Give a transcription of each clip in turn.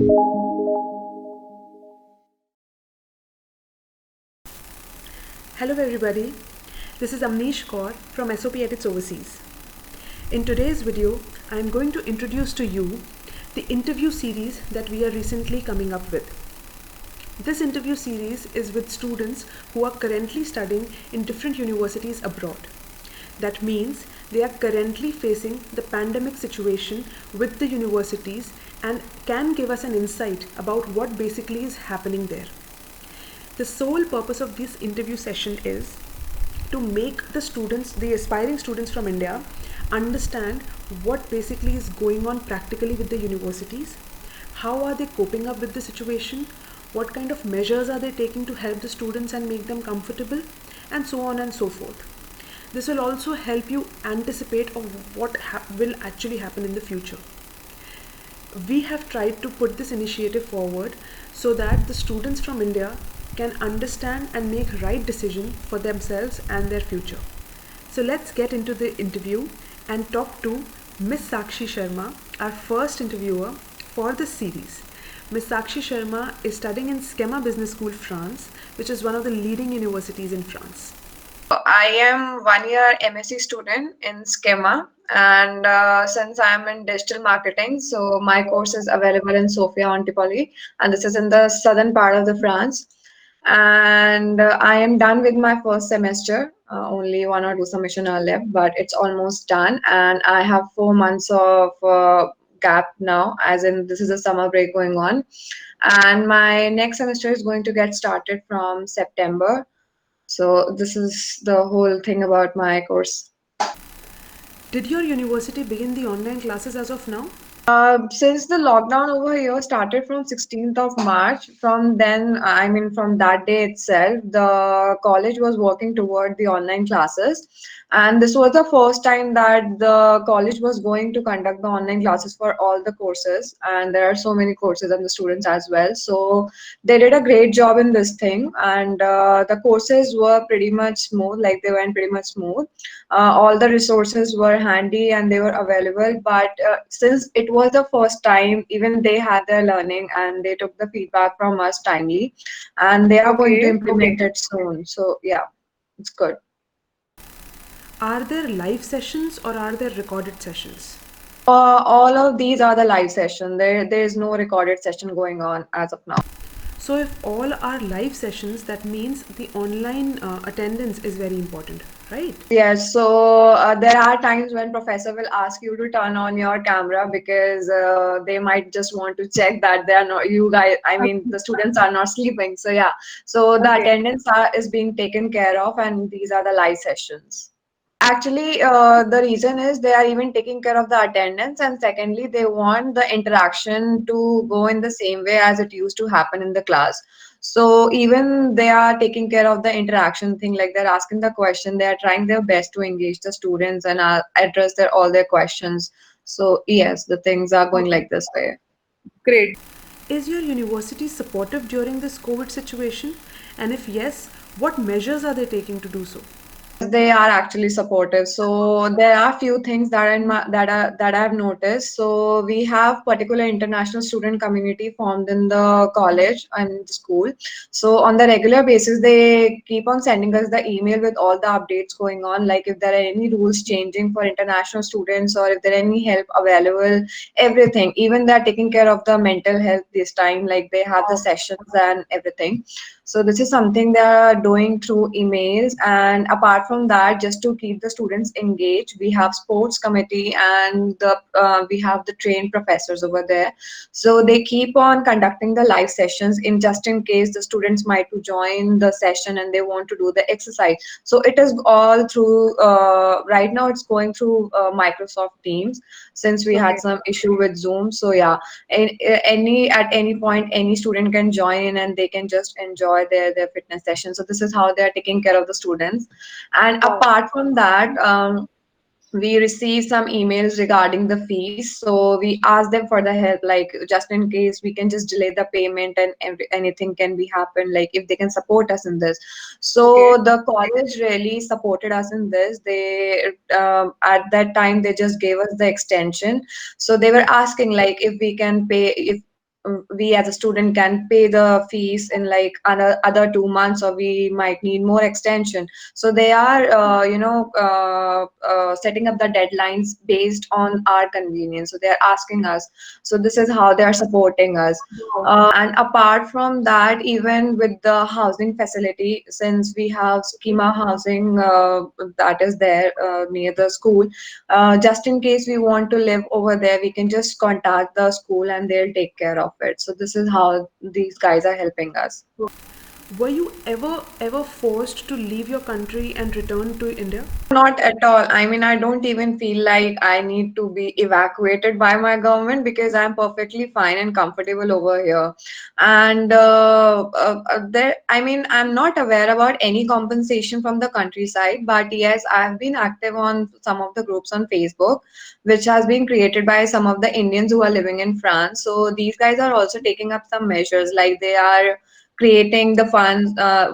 Hello everybody, this is Amnish Kaur from SOP Edits Overseas. In today's video, I am going to introduce to you the interview series that we are recently coming up with. This interview series is with students who are currently studying in different universities abroad. That means they are currently facing the pandemic situation with the universities and can give us an insight about what basically is happening there. The sole purpose of this interview session is to make the students, the aspiring students from India, understand what basically is going on practically with the universities, how are they coping up with the situation, what kind of measures are they taking to help the students and make them comfortable, and so on and so forth. This will also help you anticipate of what will actually happen in the future. We have tried to put this initiative forward so that the students from India can understand and make right decision for themselves and their future. So let's get into the interview and talk to Miss Sakshi Sharma, our first interviewer for this series. Miss Sakshi Sharma is studying in Schema Business School, France, which is one of the leading universities in France. I am 1 year MSc student in Schema, and since I am in digital marketing, so my course is available in Sofia Antipoli, and this is in the southern part of the France. And I am done with my first semester. Only 1 or 2 submission are left, but it's almost done, and I have 4 months of gap now, as in this is a summer break going on, and my next semester is going to get started from September. So this is the whole thing about my course. Did your university begin the online classes as of now? Since the lockdown over here started from 16th of March, from then, I mean, from that day itself, the college was working toward the online classes. And this was the first time that the college was going to conduct the online classes for all the courses. And there are so many courses and the students as well. So they did a great job in this thing. And the courses were pretty much smooth, like they went pretty much smooth. All the resources were handy and they were available, but since it was the first time, even they had their learning and they took the feedback from us timely, and they are going to Okay. implement it soon. So yeah, it's good. Are there live sessions or are there recorded sessions? All of these are the live session. There is no recorded session going on as of now. So if all are live sessions, that means the online attendance is very important, right? Yes, so there are times when professor will ask you to turn on your camera because they might just want to check that they are not, you guys, I mean the students are not sleeping. So yeah, so the attendance is being taken care of, and these are the live sessions. Actually, the reason is they are even taking care of the attendance, and secondly, they want the interaction to go in the same way as it used to happen in the class. So even they are taking care of the interaction thing, like they're asking the question, they are trying their best to engage the students and address all their questions. So yes, the things are going like this way. Great. Is your university supportive during this COVID situation? And if yes, what measures are they taking to do so? They are actually supportive. So there are few things that are in my, that I've noticed. So we have particular international student community formed in the college and the school. So on the regular basis, they keep on sending us the email with all the updates going on, like if there are any rules changing for international students or if there are any help available, everything. Even they're taking care of the mental health this time, like they have the sessions and everything. So this is something they are doing through emails. And apart from that, just to keep the students engaged, we have sports committee and we have the trained professors over there. So they keep on conducting the live sessions in just in case the students might to join the session and they want to do the exercise. So it is all through, right now it's going through Microsoft Teams, since we had some issue with Zoom. So yeah, any at any point any student can join in and they can just enjoy their fitness session. So this is how they are taking care of the students. And apart from that, we receive some emails regarding the fees, so we ask them for the help, like just in case we can just delay the payment and anything can be happen, like if they can support us in this. So the college really supported us in this. They at that time they just gave us the extension. So they were asking like if we can pay, if we as a student can pay the fees in like other 2 months, or we might need more extension. So they are setting up the deadlines based on our convenience, so they are asking us. So this is how they are supporting us. And apart from that, even with the housing facility, since we have schema housing that is there near the school, just in case we want to live over there, we can just contact the school and they'll take care of it. So this is how these guys are helping us. Were you ever forced to leave your country and return to India? Not at all. I mean, I don't even feel like I need to be evacuated by my government, because I'm perfectly fine and comfortable over here. And I mean, I'm not aware about any compensation from the countryside, but yes, I've been active on some of the groups on Facebook, which has been created by some of the Indians who are living in France. So these guys are also taking up some measures, like they are creating the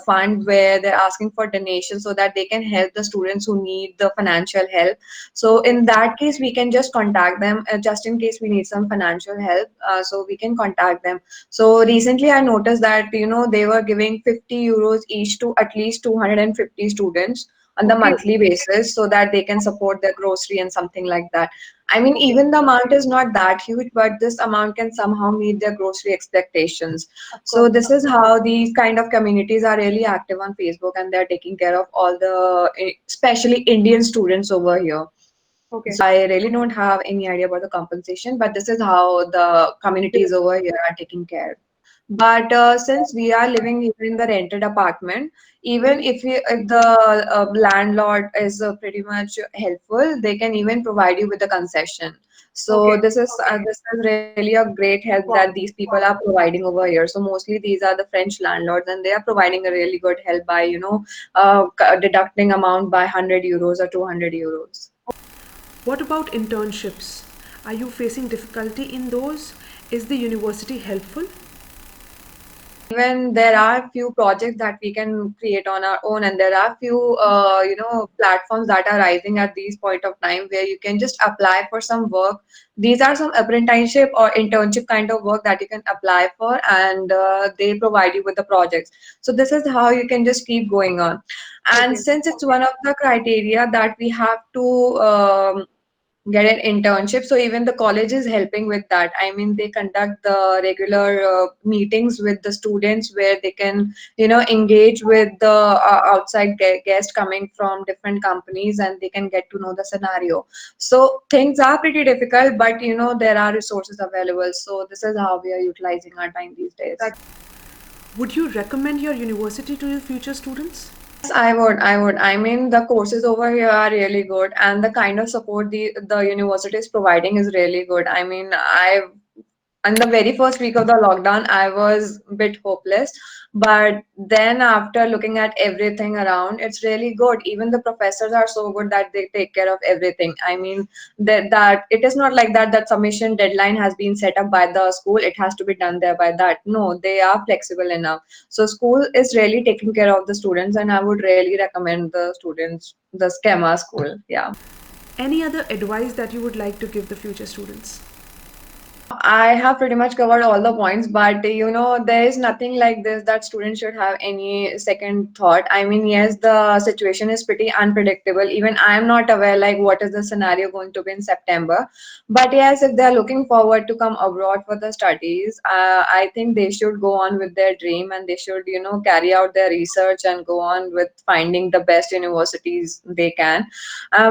fund where they're asking for donations so that they can help the students who need the financial help. So in that case, we can just contact them, just in case we need some financial help. So we can contact them. So recently, I noticed that they were giving 50 euros each to at least 250 students on the Okay, monthly basis, so that they can support their grocery and something like that. I mean, okay, even the amount is not that huge, but this amount can somehow meet their grocery expectations. of So course. this is how these kind of communities are really active on Facebook, and they're taking care of all the, especially Indian students over here. Okay. So I really don't have any idea about the compensation, but this is how the communities over here are taking care. But since we are living here in the rented apartment, even if the landlord is pretty much helpful, they can even provide you with a concession. So Okay. this is really a great help that Wow. these people are providing over here. So mostly these are the French landlords, and they are providing a really good help by deducting amount by 100 euros or 200 euros. What about internships? Are you facing difficulty in those? Is the university helpful? Even there are few projects that we can create on our own, and there are few platforms that are rising at these point of time where you can just apply for some work. These are some apprenticeship or internship kind of work that you can apply for, and they provide you with the projects. So this is how you can just keep going on. And Okay. since it's one of the criteria that we have to get an internship, so even the college is helping with that. I mean, they conduct the regular meetings with the students where they can engage with the outside guest coming from different companies, and they can get to know the scenario. So things are pretty difficult, but there are resources available. So this is how we are utilizing our time these days. Would you recommend your university to your future students? Yes, I would. I would. I mean, the courses over here are really good, and the kind of support the university is providing is really good. I mean, on the very first week of the lockdown, I was a bit hopeless, but then after looking at everything around, it's really good. Even the professors are so good that they take care of everything. I mean, that it is not like that submission deadline has been set up by the school. It has to be done there by that. No, they are flexible enough. So school is really taking care of the students, and I would really recommend the students the schema school. Yeah. Any other advice that you would like to give the future students? I have pretty much covered all the points, but there is nothing like this that students should have any second thought. I mean, yes, the situation is pretty unpredictable. Even I am not aware like what is the scenario going to be in September. But yes, if they are looking forward to come abroad for the studies, I think they should go on with their dream, and they should, carry out their research and go on with finding the best universities they can,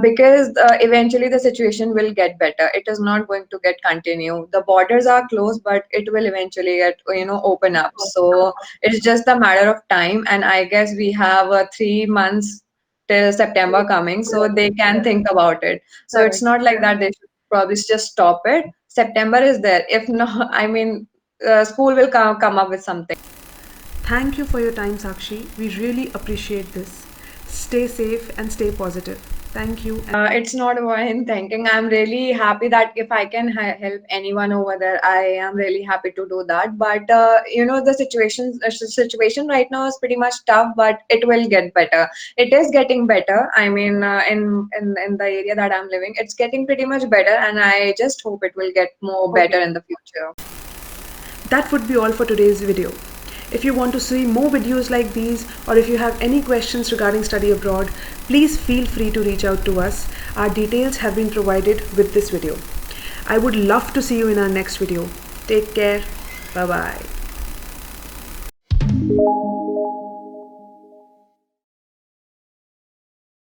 because eventually the situation will get better. It is not going to get continue. The borders are closed, but it will eventually get open up. So it's just a matter of time, and I guess we have 3 months till September coming, so they can think about it. So it's Correct. not like that they should probably just stop it. September is there. If not, I mean, school will come up with something. Thank you for your time, Sakshi. We really appreciate this. Stay safe and stay positive. Thank you. And It's not about him thinking. I'm really happy that if I can help anyone over there, I am really happy to do that. But the situation right now is pretty much tough, but it will get better. It is getting better. I mean, in the area that I'm living, it's getting pretty much better, and I just hope it will get more okay. better in the future. That would be all for today's video. If you want to see more videos like these, or if you have any questions regarding study abroad, please feel free to reach out to us. Our details have been provided with this video. I would love to see you in our next video. Take care. Bye-bye.